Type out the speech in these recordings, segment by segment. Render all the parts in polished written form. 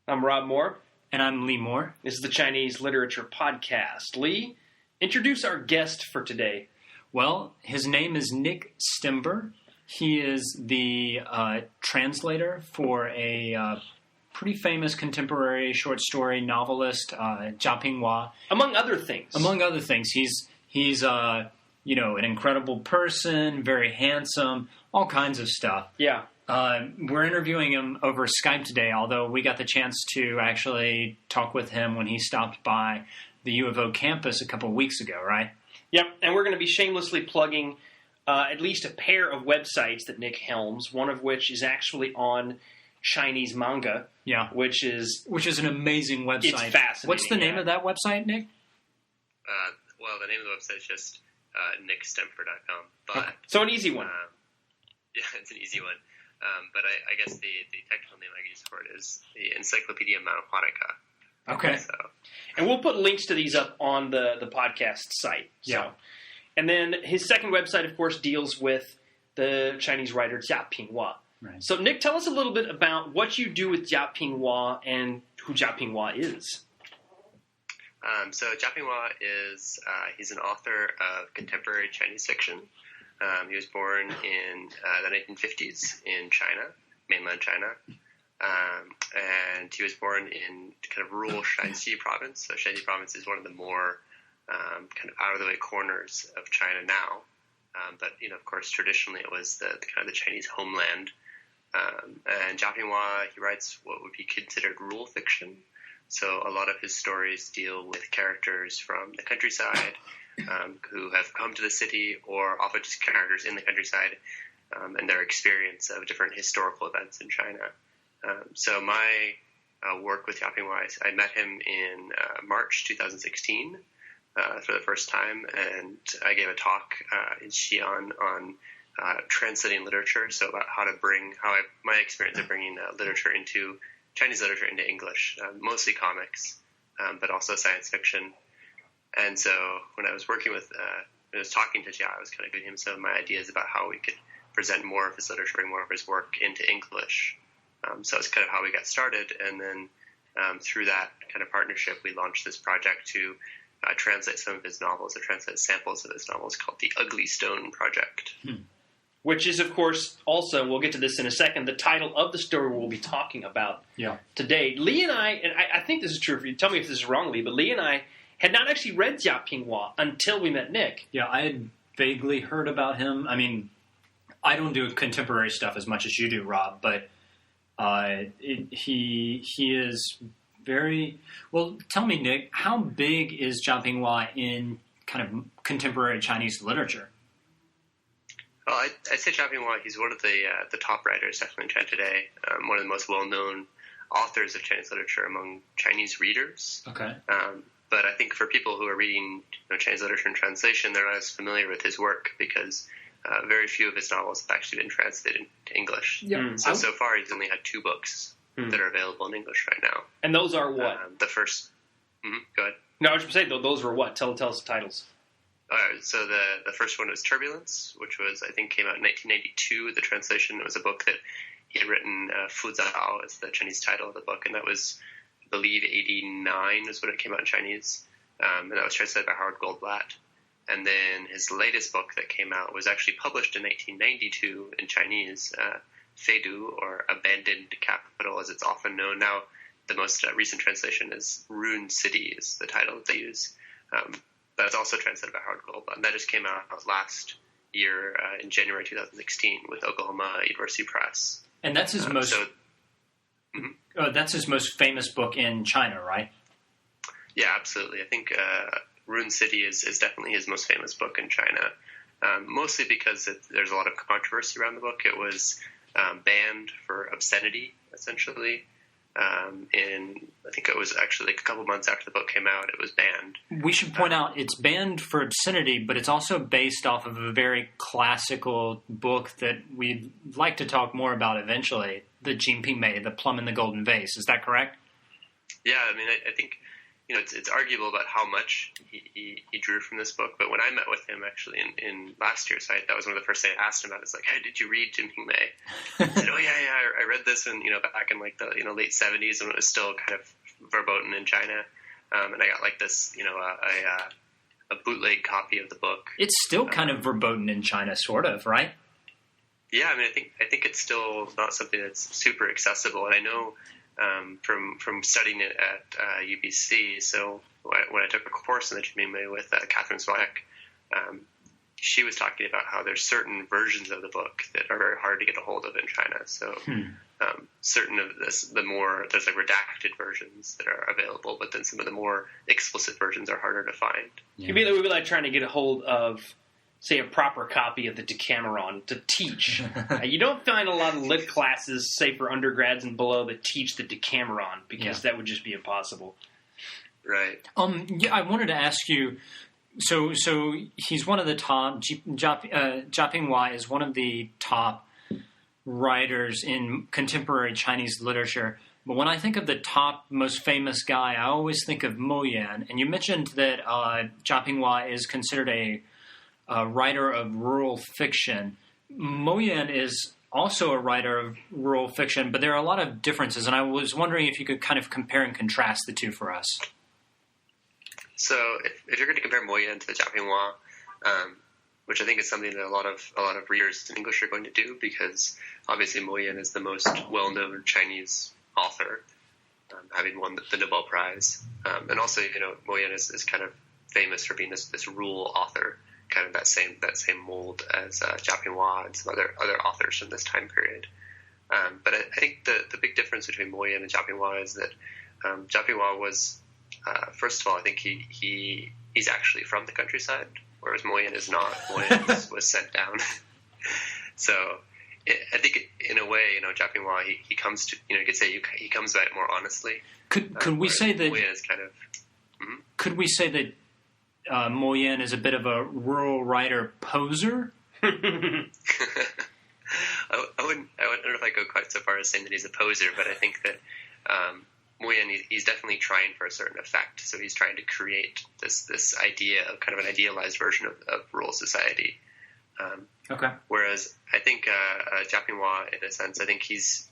I'm Rob Moore. And I'm Lee Moore. This is the Chinese Literature Podcast. Lee, introduce our guest for today. Well, his name is Nick Stember. He is the translator for a pretty famous contemporary short story novelist, Jia Pingwa. Among other things. Among other things. He's an incredible person, very handsome, all kinds of stuff. Yeah. We're interviewing him over Skype today, although we got the chance to actually talk with him when he stopped by the U of O campus a couple of weeks ago, right? Yep, and we're going to be shamelessly plugging at least a pair of websites that Nick helms, one of which is actually on Chinese manga. Yeah. Which is an amazing website. It's fascinating. What's the name of that website, Nick? Well, the name of the website is just nickstember.com. But okay. So an easy one. Yeah, it's an easy one. But I guess the technical name I can use for it is the Encyclopedia Manjuarica. Okay. So. And we'll put links to these up on the podcast site. So. Yeah. And then his second website, of course, deals with the Chinese writer Jia Pingwa. Right. So, Nick, tell us a little bit about what you do with Jia Pingwa and who Jia Pingwa is. So Jia Pingwa is he's an author of contemporary Chinese fiction. He was born in the 1950s in China, mainland China, and he was born in kind of rural Shanxi province. So Shanxi province is one of the more kind of out-of-the-way corners of China now. But, of course, traditionally it was the kind of the Chinese homeland. And Jia Pingwa, he writes what would be considered rural fiction. So a lot of his stories deal with characters from the countryside who have come to the city, or often just characters in the countryside and their experience of different historical events in China. So my work with Jia Pingwa, I met him in March 2016 for the first time, and I gave a talk in Xi'an on translating literature, so about my experience of bringing Chinese literature into English, mostly comics, but also science fiction. And so when I was working when I was talking to Jia, I was kind of giving him some of my ideas about how we could present more of his literature, bring more of his work into English. So that's kind of how we got started. And then through that kind of partnership, we launched this project to translate some of his novels, or translate samples of his novels, called the Ugly Stone Project. Which is, of course, also, we'll get to this in a second, the title of the story we'll be talking about today. Lee and I think this is true for you, tell me if this is wrong, Lee, but Lee and I had not actually read Jia Pingwa until we met Nick. Yeah, I had vaguely heard about him. I mean, I don't do contemporary stuff as much as you do, Rob, but he is very... Well, tell me, Nick, how big is Jia Pingwa in kind of contemporary Chinese literature? Well, I'd say Jia Pingwa, he's one of the top writers definitely in China today, one of the most well-known authors of Chinese literature among Chinese readers. Okay. But I think for people who are reading Chinese literature in translation, they're not as familiar with his work because very few of his novels have actually been translated into English. Yeah. So far he's only had 2 books that are available in English right now. And those are what? The first... go ahead. No, I was going to say, those were what? Tell us the titles. So the first one was Turbulence, which was, I think, came out in 1992. The translation, it was a book that he had written, Fu Zao is the Chinese title of the book, and that was, I believe, 89 is when it came out in Chinese, and that was translated by Howard Goldblatt. And then his latest book that came out was actually published in 1992 in Chinese, Feidu, or Abandoned Capital, as it's often known now. The most recent translation is Ruined City is the title that they use. But it's also translated by Howard Goldblatt, and that just came out last year in January 2016 with Oklahoma University Press. And that's his that's his most famous book in China, right? Yeah, absolutely. I think Ruined City is definitely his most famous book in China, mostly because there's a lot of controversy around the book. It was banned for obscenity, essentially. I think it was actually a couple months after the book came out, it was banned. We should point out it's banned for obscenity, but it's also based off of a very classical book that we'd like to talk more about eventually, the Jin Ping Mei, The Plum in the Golden Vase. Is that correct? Yeah, I mean, I think it's arguable about how much he drew from this book. But when I met with him actually in last year's site, that was one of the first things I asked him about. It's like, hey, did you read Jin Ping Mei? I said, oh yeah, I read this in back in like the late 70s when it was still kind of verboten in China, and I got like this a bootleg copy of the book. It's still kind of verboten in China, sort of, right? Yeah, I mean, I think it's still not something that's super accessible, and I know from studying it at UBC. So when I took a course in the Jin Ping Mei with Catherine Swanek, she was talking about how there's certain versions of the book that are very hard to get a hold of in China. So certain of this, there's like redacted versions that are available, but then some of the more explicit versions are harder to find. Yeah. It would be like trying to get a hold of, say, a proper copy of the Decameron to teach. You don't find a lot of lit classes, say, for undergrads and below, that teach the Decameron, because that would just be impossible. Right. Yeah, I wanted to ask you, so he's one of the top, Jia Pingwa is one of the top writers in contemporary Chinese literature. But when I think of the top, most famous guy, I always think of Mo Yan. And you mentioned that Jia Pingwa is considered a writer of rural fiction. Mo Yan is also a writer of rural fiction, but there are a lot of differences, and I was wondering if you could kind of compare and contrast the two for us. So, if you're going to compare Mo Yan to Jia Pingwa, which I think is something that a lot of readers in English are going to do, because obviously Mo Yan is the most well-known Chinese author, having won the Nobel Prize, and also Mo Yan is kind of famous for being this rural author, kind of that same mold as Jia Pingwa and some other authors from this time period. But I think the big difference between Mo Yan and Jia Pingwa is that Jia Pingwa was, first of all, I think he's actually from the countryside, whereas Mo Yan is not. Mo Yan was sent down. So I think in a way, Jia Pingwa, he comes to, you could say he comes by it more honestly. Could we say that? Mo Yan is kind of. Could we say that Mo Yan is a bit of a rural writer poser? I don't know if I go quite so far as saying that he's a poser, but I think that Mo Yan, he's definitely trying for a certain effect. So he's trying to create this idea of kind of an idealized version of rural society. Okay. Whereas I think Jia Pingwa, in a sense, I think he's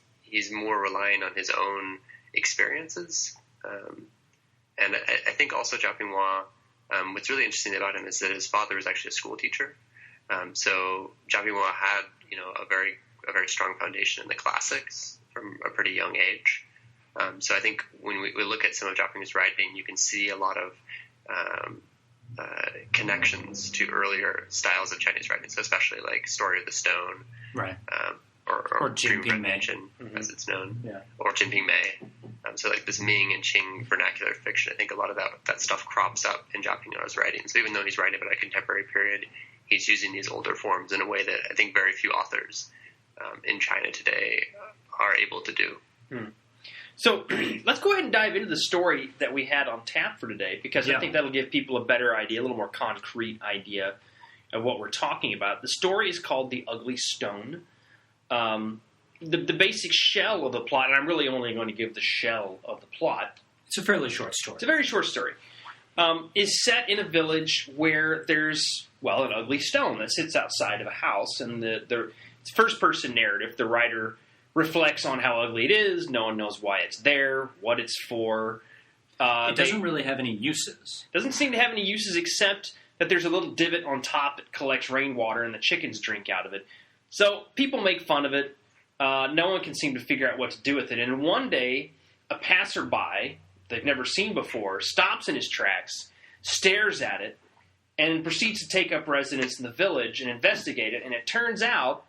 more relying on his own experiences, and I think also Jia Pingwa. What's really interesting about him is that his father was actually a school teacher. So Jia Pingwa had, a very strong foundation in the classics from a pretty young age. So I think when we look at some of Jia Pingwa's writing, you can see a lot of connections to earlier styles of Chinese writing. So especially like Story of the Stone, right? Or Jin Ping Mei, as it's known, yeah. Or Jin Ping Mei. So like this Ming and Qing vernacular fiction, I think a lot of that stuff crops up in Jia Pingwa's writing. So even though he's writing about a contemporary period, he's using these older forms in a way that I think very few authors in China today are able to do. So let's go ahead and dive into the story that we had on tap for today, because I think that'll give people a better idea, a little more concrete idea of what we're talking about. The story is called The Ugly Stone. The basic shell of the plot, and I'm really only going to give the shell of the plot. It's a fairly short story. It's a very short story. Is set in a village where there's, an ugly stone that sits outside of a house, and the first-person narrative, the writer reflects on how ugly it is. No one knows why it's there, what it's for. It doesn't really have any uses. Doesn't seem to have any uses except that there's a little divot on top that collects rainwater and the chickens drink out of it. So people make fun of it. No one can seem to figure out what to do with it. And one day, a passerby they've never seen before stops in his tracks, stares at it, and proceeds to take up residence in the village and investigate it. And it turns out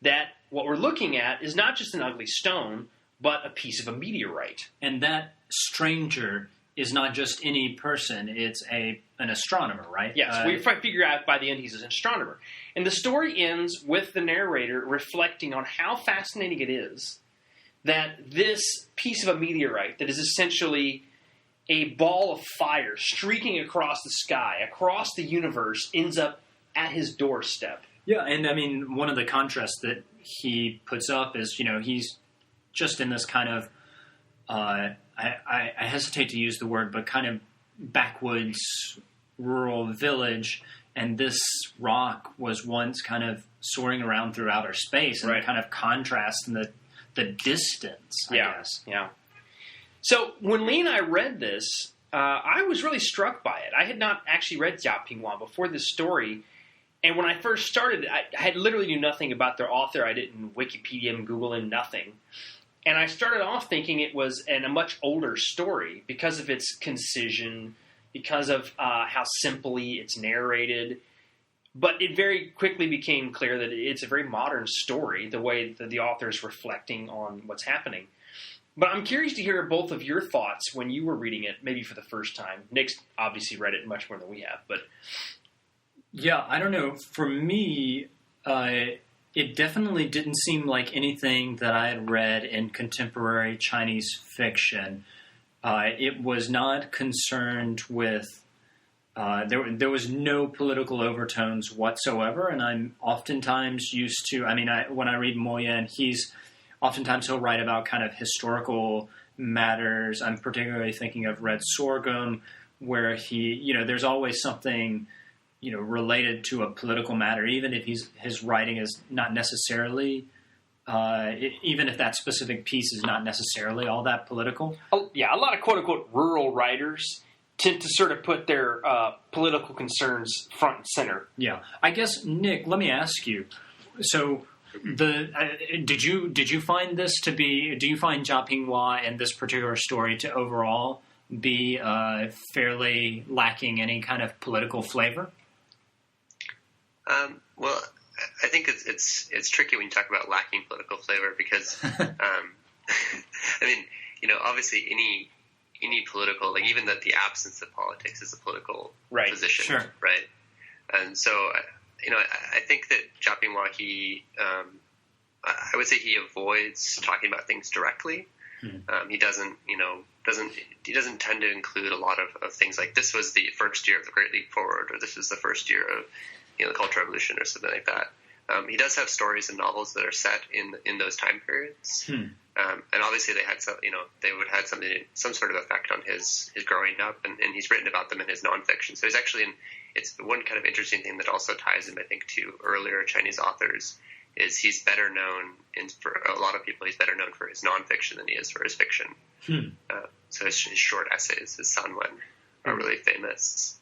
that what we're looking at is not just an ugly stone, but a piece of a meteorite. And that stranger is not just any person, it's an astronomer, right? Yes, we figure out by the end he's an astronomer. And the story ends with the narrator reflecting on how fascinating it is that this piece of a meteorite that is essentially a ball of fire streaking across the sky, across the universe, ends up at his doorstep. Yeah, and I mean, one of the contrasts that he puts up is, he's just in this kind of, I hesitate to use the word, but kind of backwoods rural village, and this rock was once kind of soaring around through outer space, and the kind of contrast and the distance, I guess. Yeah. So when Lee and I read this, I was really struck by it. I had not actually read Jia Pingwa before this story, and when I first started, I had literally knew nothing about their author. I didn't Wikipedia him, Google him, nothing. And I started off thinking it was a much older story because of its concision, because of how simply it's narrated. But it very quickly became clear that it's a very modern story, the way that the author is reflecting on what's happening. But I'm curious to hear both of your thoughts when you were reading it, maybe for the first time. Nick's obviously read it much more than we have, but... Yeah, I don't know. For me, it definitely didn't seem like anything that I had read in contemporary Chinese fiction. It was not concerned with... There was no political overtones whatsoever, and I'm oftentimes used to... I mean, when I read Mo Yan, oftentimes he'll write about kind of historical matters. I'm particularly thinking of Red Sorghum, where there's always something... related to a political matter, even if his writing is not necessarily, even if that specific piece is not necessarily all that political. Yeah, a lot of quote-unquote rural writers tend to sort of put their political concerns front and center. Yeah. I guess, Nick, let me ask you, so did you find this to be, do you find Jia Pingwa and this particular story to overall be fairly lacking any kind of political flavor? Well, I think it's tricky when you talk about lacking political flavor because, I mean, obviously any political, like even the absence of politics is a political position, sure. Right? And so, I think that Jia Pingwa, I would say he avoids talking about things directly. Mm-hmm. He doesn't tend to include a lot of things like this was the first year of the Great Leap Forward, or this was the first year of the Cultural Revolution, or something like that. He does have stories and novels that are set in those time periods, and obviously they had they would have some sort of effect on his growing up, and he's written about them in his nonfiction. So he's actually it's one kind of interesting thing that also ties him, I think, to earlier Chinese authors. Is he's better known for a lot of people. He's better known for his nonfiction than he is for his fiction. So his short essays, his Sanwen, are really famous.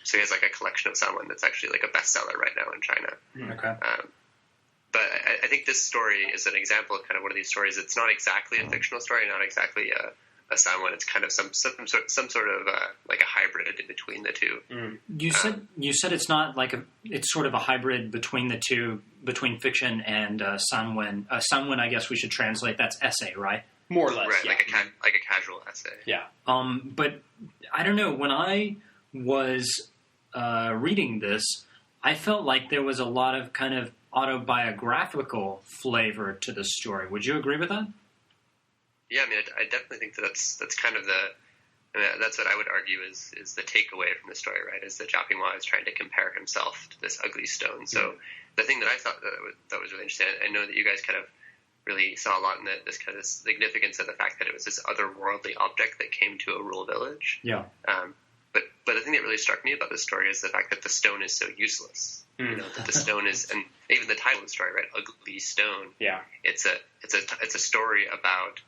So he has like a collection of Sanwen that's actually like a bestseller right now in China. Okay. But I think this story is an example of kind of one of these stories. It's not exactly a fictional story, not exactly a Sanwen. It's kind of some sort of like a hybrid in between the two. You said it's not like it's sort of a hybrid between the two, between fiction and Sanwen. Sanwen, I guess we should translate. That's essay, right? More or less, right? Yeah. Like a casual essay. Yeah. But I don't know. When I was reading this, I felt like there was a lot of kind of autobiographical flavor to the story. Would you agree with that? Yeah, I mean, I definitely think that's kind of that's what I would argue is the takeaway from the story, right? Is that Jia Pingwa is trying to compare himself to this ugly stone. So the thing that I thought that was really interesting, I know that you guys kind of really saw a lot in this kind of significance of the fact that it was this otherworldly object that came to a rural village. Yeah. But the thing that really struck me about this story is the fact that the stone is so useless. That the stone is, and even the title of the story, right? Ugly Stone. Yeah. It's a story about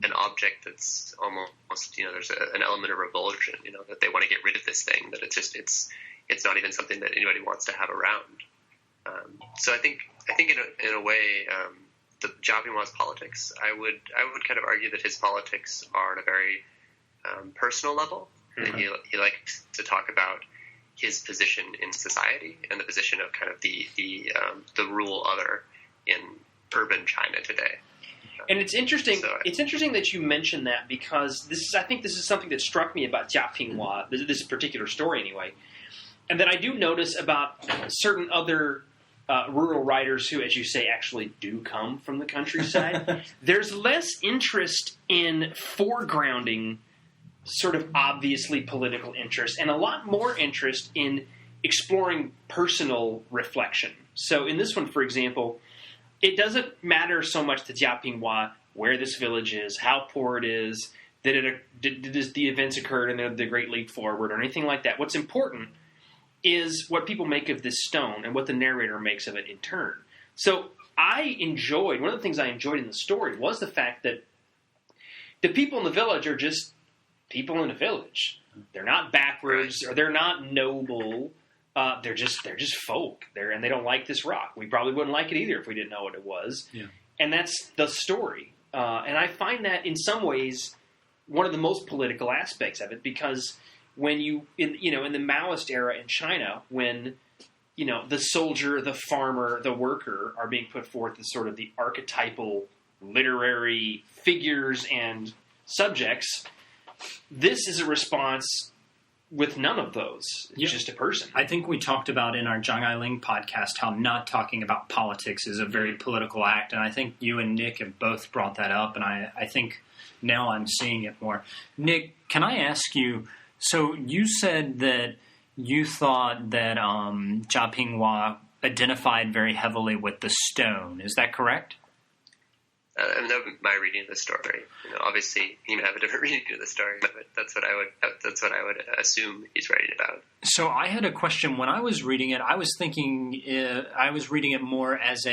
an object that's almost, there's an element of revulsion, that they want to get rid of this thing, that it's not even something that anybody wants to have around. So I think in a way, the Jia Pingwa's politics, I would kind of argue that his politics are on a very personal level. Mm-hmm. He likes to talk about his position in society and the position of kind of the rural other in urban China today. And it's interesting. It's interesting that you mentioned that because I think this is something that struck me about Jia Pingwa, this particular story anyway, and that I do notice about certain other rural writers who, as you say, actually do come from the countryside. There's less interest in foregrounding sort of obviously political interest, and a lot more interest in exploring personal reflection. So in this one, for example, it doesn't matter so much to Jia Pingwa where this village is, how poor it is, did the events occurred in the Great Leap Forward or anything like that. What's important is what people make of this stone and what the narrator makes of it in turn. So one of the things I enjoyed in the story was the fact that the people in the village are just people in a village. They're not backwards, or they're not noble. They're just folk. And they don't like this rock. We probably wouldn't like it either if we didn't know what it was. Yeah. And that's the story. And I find that in some ways one of the most political aspects of it, because when in the Maoist era in China, when the soldier, the farmer, the worker are being put forth as sort of the archetypal literary figures and subjects, this is a response with none of those. It's just a person. I think we talked about in our Zhang Ailing podcast how not talking about politics is a very political act, and I think you and Nick have both brought that up, and I think now I'm seeing it more. Nick, can I ask you, so you said that you thought that Jia Pingwa identified very heavily with the stone. Is that correct? That was my reading of the story. Obviously, he may have a different reading of the story, but that's what I would assume he's writing about. So I had a question. When I was reading it, I was thinking I was reading it more as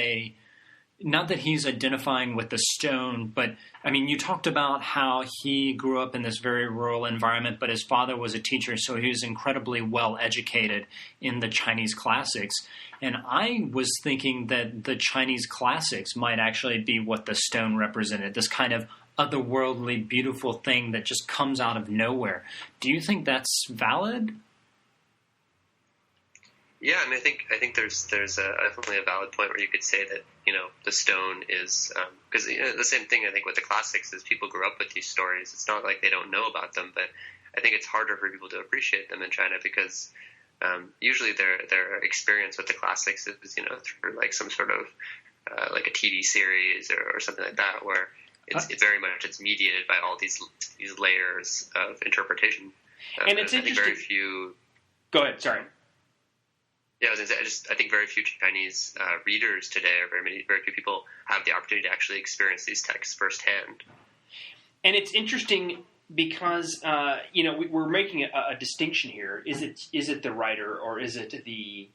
not that he's identifying with the stone, but I mean, you talked about how he grew up in this very rural environment, but his father was a teacher, so he was incredibly well educated in the Chinese classics. And I was thinking that the Chinese classics might actually be what the stone represented, this kind of otherworldly, beautiful thing that just comes out of nowhere. Do you think that's valid? Yeah, I mean, I think there's definitely a valid point where you could say that the stone is because the same thing I think with the classics is people grew up with these stories. It's not like they don't know about them, but I think it's harder for people to appreciate them in China because usually their experience with the classics is through like some sort of like a TV series or something like that where it's very much it's mediated by all these layers of interpretation. And it's interesting. I think very few. Go ahead. Sorry. Yeah, I was going to say, I think very few Chinese readers today, or very few people have the opportunity to actually experience these texts firsthand. And it's interesting because we're making a distinction here. Is it the writer or is it the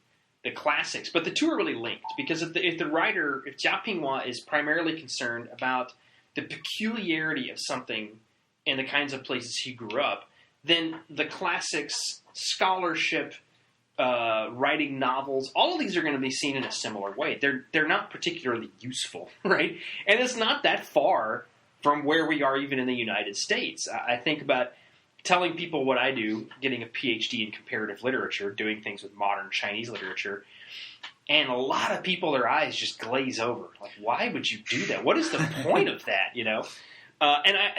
classics? But the two are really linked because if Jia Pingwa is primarily concerned about the peculiarity of something and the kinds of places he grew up, then the classics, scholarship, writing novels, all of these are going to be seen in a similar way. They're not particularly useful, right? And it's not that far from where we are even in the United States. I think about telling people what I do, getting a PhD in comparative literature, doing things with modern Chinese literature, and a lot of people, their eyes just glaze over. Like, why would you do that? What is the point of that,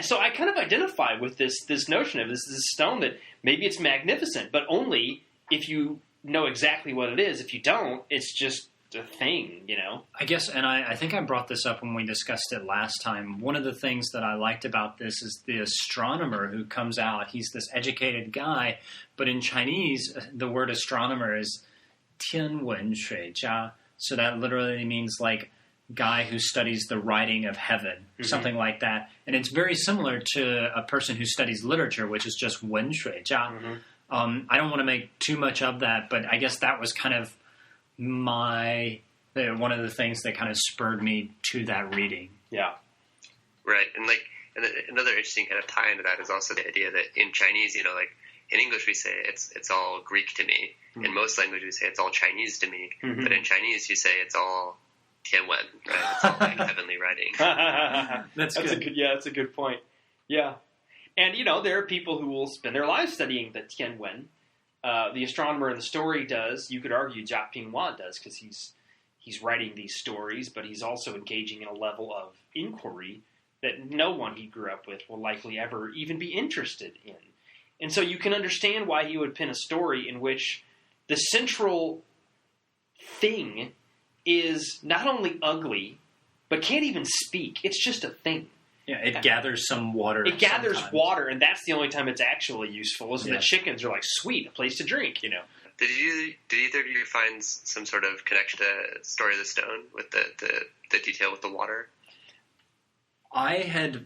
So I kind of identify with this notion of this stone that maybe it's magnificent, but only if you know exactly what it is. If you don't, it's just a thing, I guess, and I think I brought this up when we discussed it last time. One of the things that I liked about this is the astronomer who comes out. He's this educated guy, but in Chinese, the word astronomer is 天文学家, so that literally means like guy who studies the writing of heaven, something like that. And it's very similar to a person who studies literature, which is just 文学家. I don't want to make too much of that, but I guess that was kind of one of the things that kind of spurred me to that reading. Yeah. Right. And another interesting kind of tie into that is also the idea that in Chinese, like in English we say it's all Greek to me. In most languages we say it's all Chinese to me. But in Chinese you say it's all 天文, right? It's all like heavenly writing. That's a good point. Yeah. And, there are people who will spend their lives studying the Tianwen. The astronomer in the story does. You could argue Jia Pingwa does because he's writing these stories, but he's also engaging in a level of inquiry that no one he grew up with will likely ever even be interested in. And so you can understand why he would pen a story in which the central thing is not only ugly, but can't even speak. It's just a thing. Yeah, it gathers some water. It gathers water, and that's the only time it's actually useful. Is the chickens are like, sweet, a place to drink, Did either of you find some sort of connection to Story of the Stone with the detail with the water? I had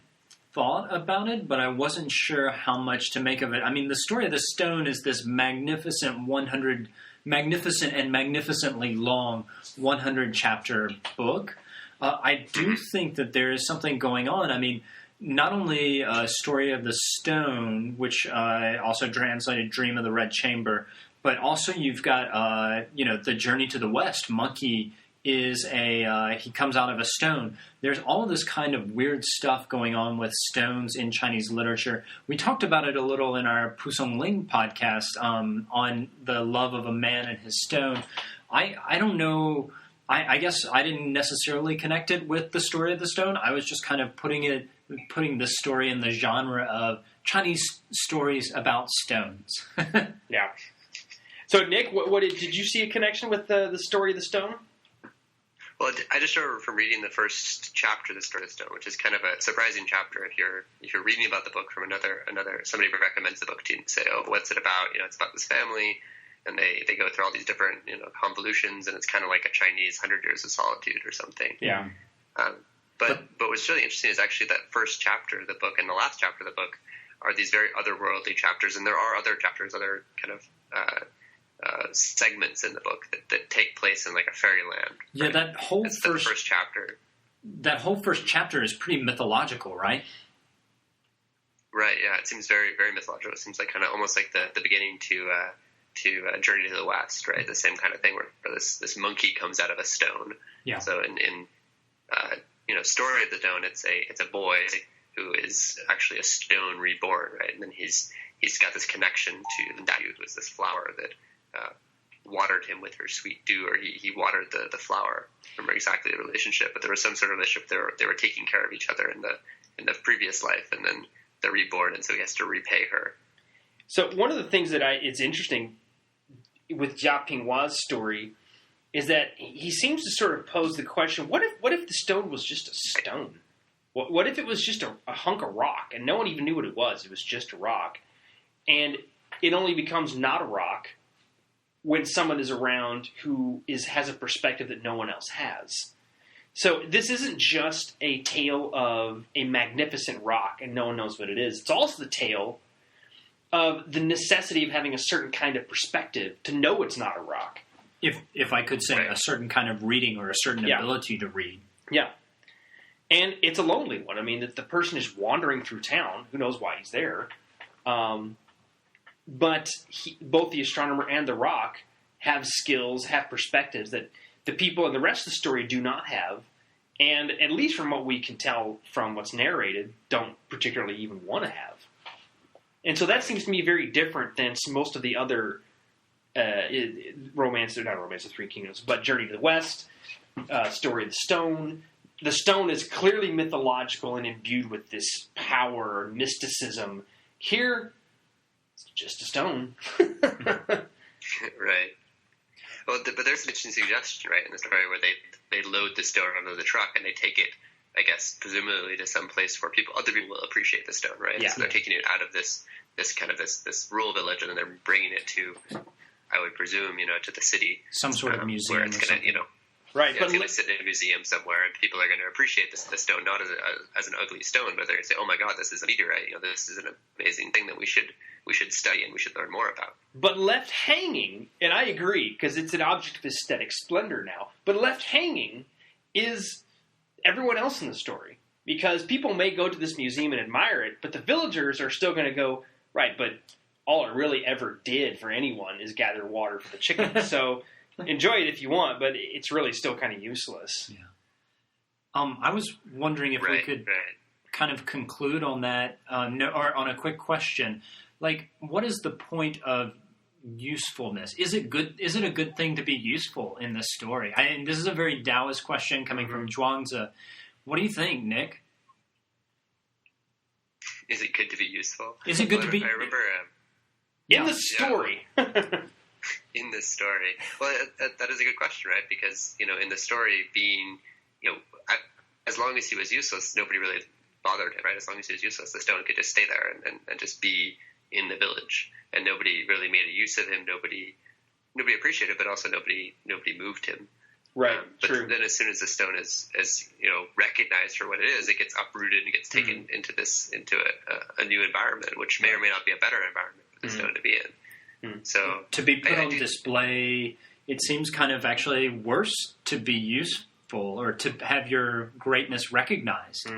thought about it, but I wasn't sure how much to make of it. I mean, the story of the stone is this magnificent and magnificently long 100-chapter book. I do think that there is something going on. I mean, not only a story of the stone, which also translated Dream of the Red Chamber, but also you've got, the Journey to the West. Monkey is he comes out of a stone. There's all of this kind of weird stuff going on with stones in Chinese literature. We talked about it a little in our Pusong Ling podcast on the love of a man and his stone. I don't know. I guess I didn't necessarily connect it with the story of the stone. I was just kind of putting this story in the genre of Chinese stories about stones. Yeah. So, Nick, what did you see a connection with the story of the stone? Well, I just remember from reading the first chapter of the story of the stone, which is kind of a surprising chapter if you're reading about the book from another somebody recommends the book to you and say, oh, what's it about? It's about this family, and they go through all these different convolutions, and it's kind of like a Chinese 100 Years of Solitude or something. Yeah. But what's really interesting is actually that first chapter of the book and the last chapter of the book are these very otherworldly chapters, and there are other chapters, other kind of segments in the book that take place in like a fairyland. Yeah, right? that whole first chapter. That whole first chapter is pretty mythological, right? Right. Yeah, it seems very, very mythological. It seems like kind of almost like the beginning to Journey to the West, right? The same kind of thing where this monkey comes out of a stone. Yeah. So in Story of the Stone, it's a boy who is actually a stone reborn, right? And then he's got this connection to the Dayut, was this flower that watered him with her sweet dew, or he watered the flower. I don't remember exactly the relationship, but there was some sort of relationship. They were taking care of each other in the previous life, and then they're reborn, and so he has to repay her. So one of the things that it's interesting with Jia Pingwa's story is that he seems to sort of pose the question: what if the stone was just a stone? What if it was just a hunk of rock, and no one even knew what it was? It was just a rock, and it only becomes not a rock when someone is around who has a perspective that no one else has. So this isn't just a tale of a magnificent rock and no one knows what it is. It's also the tale of the necessity of having a certain kind of perspective to know it's not a rock. If I could say, right. A certain kind of reading or a certain ability to read. Yeah. And it's a lonely one. I mean, the person is wandering through town. Who knows why he's there? But both the astronomer and the rock have skills, have perspectives that the people in the rest of the story do not have. And at least from what we can tell from what's narrated, don't particularly even want to have. And so that seems to me very different than most of the other not Romance of Three Kingdoms, but Journey to the West, Story of the Stone. The stone is clearly mythological and imbued with this power or mysticism. Here, it's just a stone. Right. Well, but there's an interesting suggestion, right, in the story where they load the stone onto the truck and they take it, I guess, presumably to some place where other people will appreciate the stone, right? Yeah. So they're taking it out of this rural village, and then they're bringing it to, I would presume, to the city. Some sort of museum where it's going to, right, it's going to sit in a museum somewhere, and people are going to appreciate the stone not as an ugly stone, but they're going to say, "Oh my God, this is a meteorite! This is an amazing thing that we should study and we should learn more about." But left hanging, and I agree because it's an object of aesthetic splendor now. But left hanging is everyone else in the story, because people may go to this museum and admire it, but the villagers are still going to go, right? But all it really ever did for anyone is gather water for the chickens. So. Enjoy it if you want, but it's really still kind of useless. Yeah. I was wondering if we could kind of conclude on that, or on a quick question. Like, what is the point of usefulness? Is it good? Is it a good thing to be useful in this story? This is a very Taoist question coming from Zhuangzi. What do you think, Nick? Is it good to be useful? Is it good to be? I remember in the story. Yeah. In this story, well, that is a good question, right? Because in the story, being as long as he was useless, nobody really bothered him, right? As long as he was useless, the stone could just stay there and just be in the village, and nobody really made a use of him. Nobody appreciated it, but also nobody moved him. Right. But True. then as soon as the stone is recognized for what it is, it gets uprooted and gets taken into a new environment, which may or may not be a better environment for the stone to be in. So to be put on display, it seems kind of actually worse to be useful or to have your greatness recognized.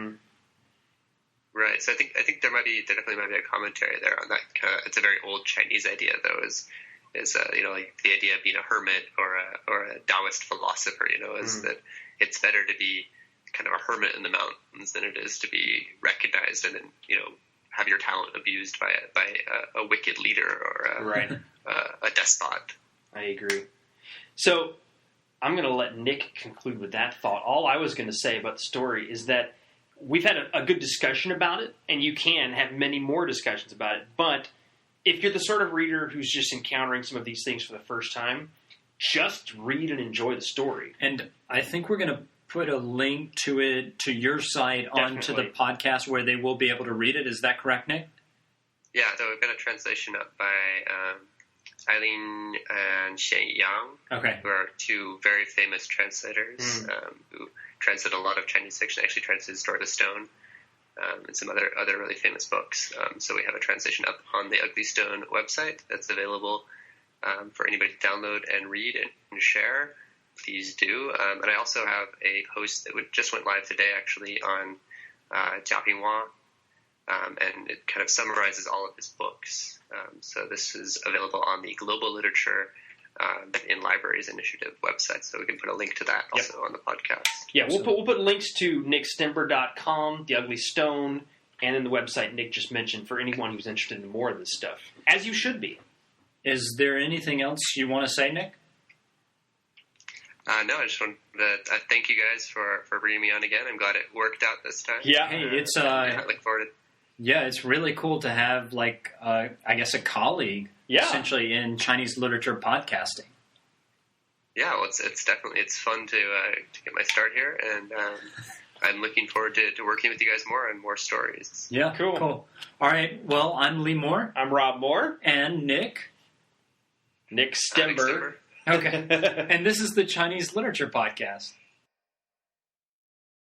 Right. So I think there definitely might be a commentary there on that. It's a very old Chinese idea, though, is like the idea of being a hermit or a Taoist philosopher, is that it's better to be kind of a hermit in the mountains than it is to be recognized and then, have your talent abused by a wicked leader or a despot. I agree. So I'm going to let Nick conclude with that thought. All I was going to say about the story is that we've had a good discussion about it, and you can have many more discussions about it, but if you're the sort of reader who's just encountering some of these things for the first time, just read and enjoy the story. And I think we're going to put a link to it, to your site, onto the podcast where they will be able to read it. Is that correct, Nick? Yeah, so we've got a translation up by Eileen and Shen Yang, who are two very famous translators who translate a lot of Chinese fiction, actually translated Story of the Stone. And some other really famous books. So we have a translation up on the Ugly Stone website that's available for anybody to download and read and share. Please do. And I also have a post that just went live today, actually, on Jia Pingwa, and it kind of summarizes all of his books. So this is available on the Global Literature in Libraries Initiative website, so we can put a link to that also on the podcast. Yeah, we'll put links to nickstember.com, The Ugly Stone, and then the website Nick just mentioned for anyone who's interested in more of this stuff, as you should be. Is there anything else you want to say, Nick? No, I just want to thank you guys for bringing me on again. I'm glad it worked out this time. Yeah, hey, it's I look forward to it. Yeah, it's really cool to have, I guess, a colleague, essentially, in Chinese literature podcasting. Yeah, well, it's fun to get my start here, and I'm looking forward to working with you guys more on more stories. Yeah, cool. All right, well, I'm Lee Moore. I'm Rob Moore. And Nick Stember. Okay, and this is the Chinese Literature Podcast.